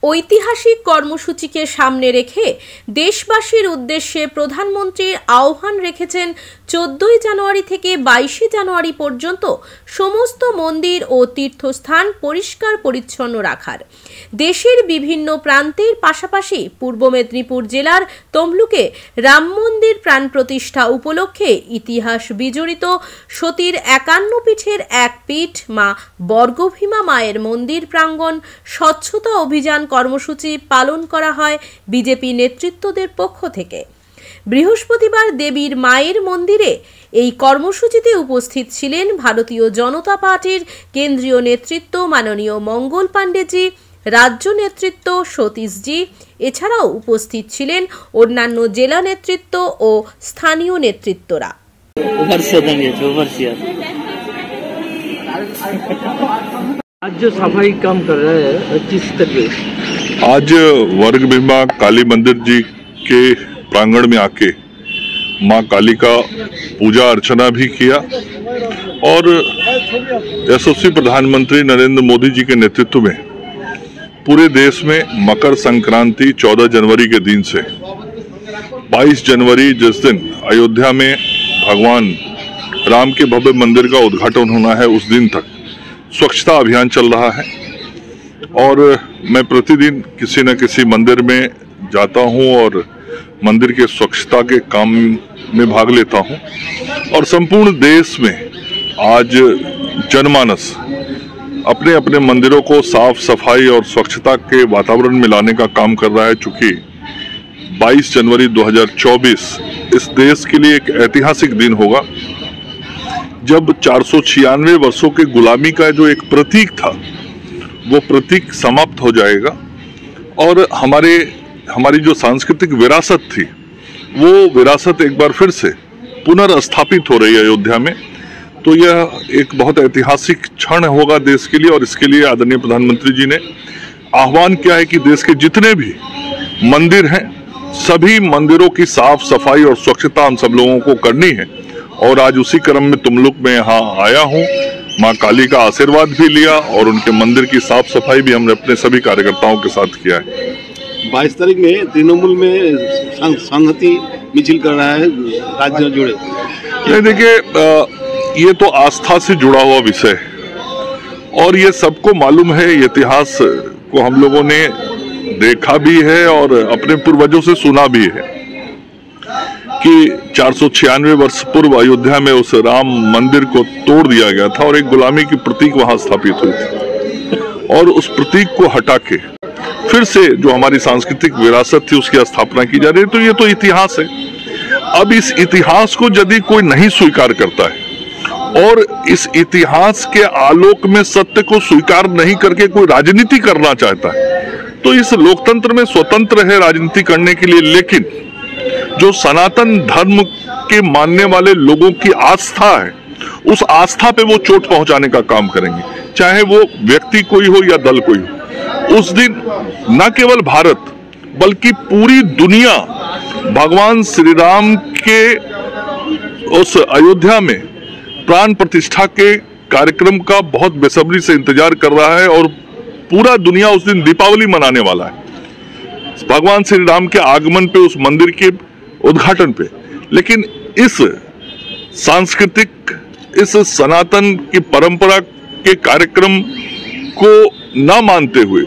ঐতিহাসিক কর্মসূচিকে সামনে রেখে দেশবাসীর উদ্দেশ্যে প্রধানমন্ত্রী আহ্বান রেখেছেন 14 জানুয়ারি থেকে 22 জানুয়ারি পর্যন্ত সমস্ত মন্দির ও তীর্থস্থান পরিষ্কার পরিচ্ছন্ন রাখার। দেশের বিভিন্ন প্রান্তের পাশাপাশি পূর্ব মেদিনীপুর জেলার তমলুকে রাম মন্দির প্রাণ প্রতিষ্ঠা উপলক্ষে ইতিহাস বিজড়িত সতীর 51 পীঠের এক পীঠ মা বর্গভীমা মায়ের মন্দির প্রাঙ্গণ স্বচ্ছতা অভিযান কর্মসূচি পালন করা হয় বিজেপি নেতৃত্বদের পক্ষ থেকে। বৃহস্পতিবার দেবীর মায়ের মন্দিরে এই কর্মসূচিতে উপস্থিত ছিলেন ভারতীয় জনতা পার্টির কেন্দ্রীয় নেতৃত্ব মাননীয় মঙ্গল পাণ্ডেজি, রাজ্য নেতৃত্ব সতীশজি, এছাড়াও উপস্থিত ছিলেন অন্যান্য জেলা নেতৃত্ব ও স্থানীয় নেতৃত্বরা। आज जो सफाई काम कर रहे हैं किस तरीके? आज वर्ग भीमा काली मंदिर जी के प्रांगण में आके मां काली का पूजा अर्चना भी किया और यशस्वी प्रधानमंत्री नरेंद्र मोदी जी के नेतृत्व में पूरे देश में मकर संक्रांति 14 जनवरी के दिन से 22 जनवरी जिस दिन अयोध्या में भगवान राम के भव्य मंदिर का उद्घाटन होना है उस दिन तक स्वच्छता अभियान चल रहा है। और मैं प्रतिदिन किसी न किसी मंदिर में जाता हूं और मंदिर के स्वच्छता के काम में भाग लेता हूं और संपूर्ण देश में आज जनमानस अपने अपने मंदिरों को साफ सफाई और स्वच्छता के वातावरण में लाने का काम कर रहा है। चूंकि 22 जनवरी 2024 इस देश के लिए एक ऐतिहासिक दिन होगा जब 496 वर्षों के गुलामी का जो एक प्रतीक था वो प्रतीक समाप्त हो जाएगा और हमारी जो सांस्कृतिक विरासत थी वो विरासत एक बार फिर से पुनर्स्थापित हो रही है अयोध्या में। तो यह एक बहुत ऐतिहासिक क्षण होगा देश के लिए और इसके लिए आदरणीय प्रधानमंत्री जी ने आह्वान किया है कि देश के जितने भी मंदिर हैं सभी मंदिरों की साफ सफाई और स्वच्छता हम सब लोगों को करनी है। और आज उसी क्रम में तुमलुक में यहाँ आया हूँ, माँ काली का आशीर्वाद भी लिया और उनके मंदिर की साफ सफाई भी हमने अपने सभी कार्यकर्ताओं के साथ किया है। 22 तारीख में तृणमूल में संहति मिছিল कर रहा है, राज्य जुड़े। नहीं देखिए, ये तो आस्था से जुड़ा हुआ विषय है और ये सबको मालूम है, इतिहास को हम लोगों ने देखा भी है और अपने पूर्वजों से सुना भी है कि 496 वर्ष पूर्व अयोध्या में उस राम मंदिर को तोड़ दिया गया था और एक गुलामी की प्रतीक वहां स्थापित हुई थी और उस प्रतीक को हटा के फिर से जो हमारी सांस्कृतिक विरासत थी उसकी स्थापना की जा रही है। तो ये तो इतिहास है। अब इस इतिहास को यदि कोई नहीं स्वीकार करता है और इस इतिहास के आलोक में सत्य को स्वीकार नहीं करके कोई राजनीति करना चाहता है तो इस लोकतंत्र में स्वतंत्र है राजनीति करने के लिए, लेकिन जो सनातन धर्म के मानने वाले लोगों की आस्था है उस आस्था पे वो चोट पहुंचाने का काम करेंगे, चाहे वो व्यक्ति कोई हो या दल कोई हो। उस दिन न केवल भारत बल्कि पूरी दुनिया भगवान श्री राम के उस अयोध्या में प्राण प्रतिष्ठा के कार्यक्रम का बहुत बेसब्री से इंतजार कर रहा है और पूरा दुनिया उस दिन दीपावली मनाने वाला है भगवान श्री राम के आगमन पे, उस मंदिर के उद्घाटन पे। लेकिन इस सांस्कृतिक, इस सनातन की परंपरा के कार्यक्रम को न मानते हुए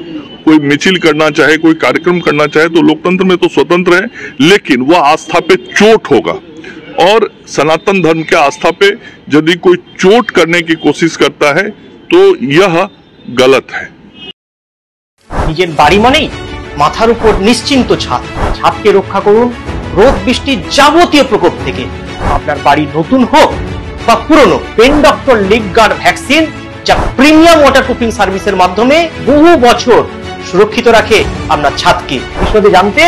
कोई मिছিল करना चाहे, कोई कार्यक्रम करना चाहे तो लोकतंत्र में तो स्वतंत्र है, लेकिन वह आस्था पे चोट होगा और सनातन धर्म के आस्था पे यदि कोई चोट करने की कोशिश करता है तो यह गलत है। নিজের বাড়ি মানেই মাথার উপর নিশ্চিন্ত ছাদ, ছাদকে রক্ষা করুন রোদ বৃষ্টির যাবতীয় প্রকোপ থেকে। আপনার বাড়ি নতুন হোক বা পুরনো, pen doctor leak guard vaccine যা প্রিমিয়াম ওয়াটারপ্রুফিং সার্ভিসের মাধ্যমে বহু বছর সুরক্ষিত রাখে আপনার ছাদকে। বিশদে জানতে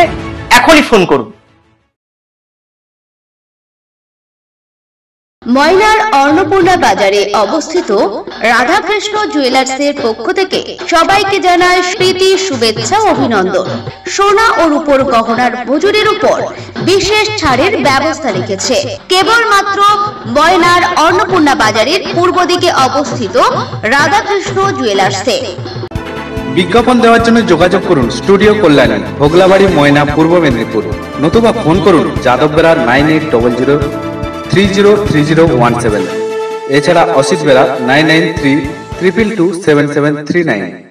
এখনই ফোন করুন। ময়নার অন্নপূর্ণা বাজারে অবস্থিত রাধাকৃষ্ণ জুয়েলার্সের পক্ষ থেকে সবাইকে জানায় প্রীতি শুভেচ্ছা অভিনন্দন। সোনা ও রূপোর গহনার মজুরির উপর বিশেষ ছাড়ের ব্যবস্থা রেখেছে কেবলমাত্র ময়নার অন্নপূর্ণা বাজারের পূর্ব দিকে অবস্থিত রাধাকৃষ্ণ জুয়েলার্সে। বিজ্ঞাপন দেওয়ার জন্য যোগাযোগ করুন স্টুডিও কল্যাণী, ভোগলাবাড়ি, ময়না, পূর্ব মেদিনীপুর, নতুবা ফোন করুন যাদববেড়া 9800303017। এছাড়া অসিত বেড়া 9932227739।